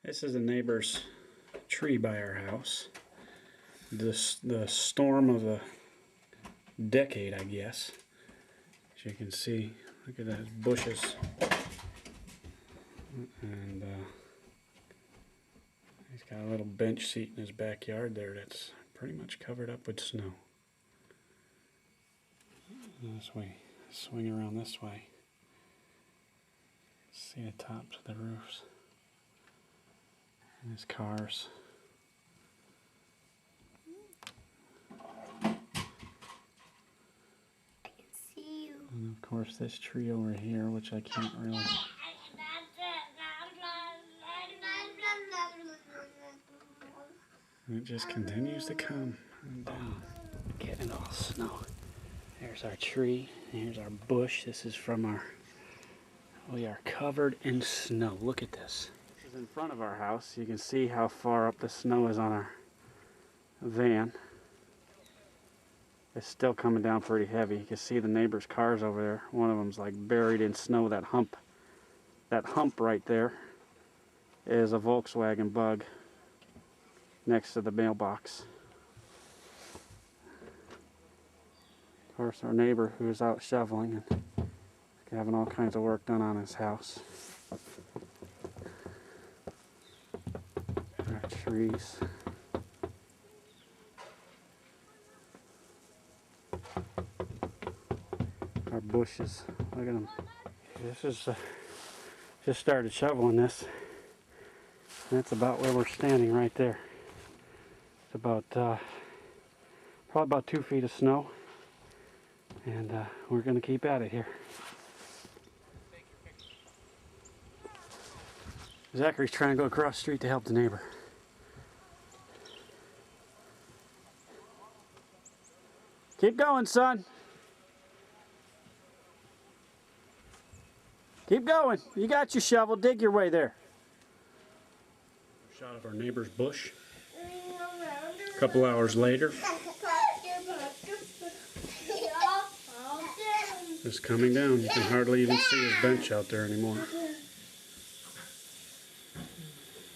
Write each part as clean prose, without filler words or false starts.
This is a neighbor's tree by our house. The storm of a decade, I guess. As you can see, look at those bushes. And he's got a little bench seat in his backyard there that's pretty much covered up with snow. This way, swing around this way. See the tops of the roofs. And his cars. I can see you. And of course this tree over here, which I can't really... And it just continues to come down. Getting all snow. There's our tree. Here's our bush. This is from our... We are covered in snow. Look at this. This is in front of our house. You can see how far up the snow is on our van. It's still coming down pretty heavy. You can see the neighbor's cars over there. One of them's like buried in snow. That hump right there is a Volkswagen Bug next to the mailbox. Of course, our neighbor who's out shoveling and having all kinds of work done on his house. Our trees. Our bushes. Look at them. This is just started shoveling this. That's about where we're standing right there. It's about probably about 2 feet of snow, and we're going to keep at it here. Zachary's trying to go across the street to help the neighbor. Keep going, son. Keep going. You got your shovel. Dig your way there. Shot of our neighbor's bush. A couple hours later. It's coming down. You can hardly even see his bench out there anymore.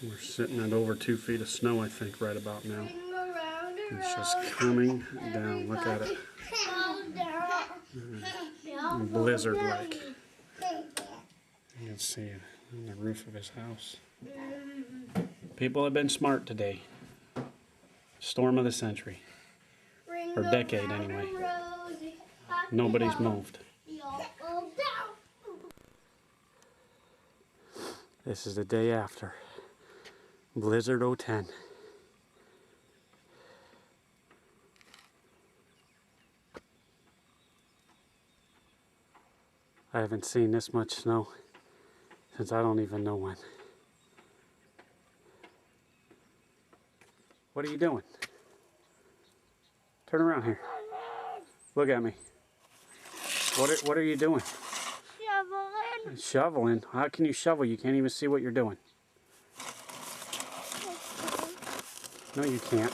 We're sitting at over 2 feet of snow, I think, right about now. It's just coming down. Look at it. Blizzard-like. You can see it on the roof of his house. People have been smart today. Storm of the century. Or decade, anyway. Nobody's moved. This is the day after. Blizzard 010. I haven't seen this much snow since I don't even know when. What are you doing? Turn around here. Look at me. What are you doing? Shoveling. Shoveling? How can you shovel? You can't even see what you're doing. No, you can't.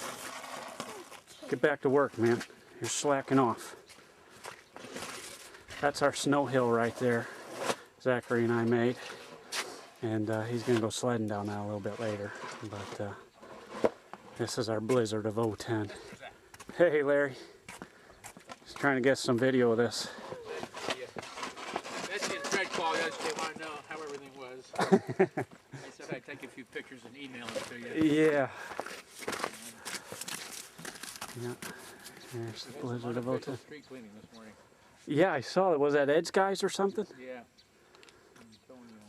Get back to work, man. You're slacking off. That's our snow hill right there. Zachary and I made. And he's going to go sledding down that a little bit later. But this is our blizzard of 010. Hey, Larry. Just trying to get some video of this. That's his dread call yesterday. I want to know how everything was. I said I'd take a few pictures and email them to you. Yeah. Yeah. There's the blizzard of 010. Street cleaning this morning. Yeah, I saw it. Was that Ed's guys or something? Yeah. Antonio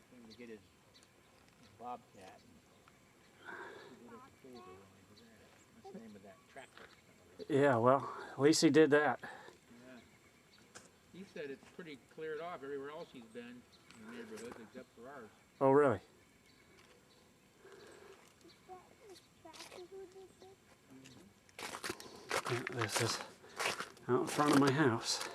came to get his Bobcat. He did us a favor when he did that. What's the name of that tractor? Yeah, well, at least he did that. Yeah. He said it's pretty cleared off everywhere else he's been in the neighborhood except for ours. Oh, really? Yeah, this is out in front of my house.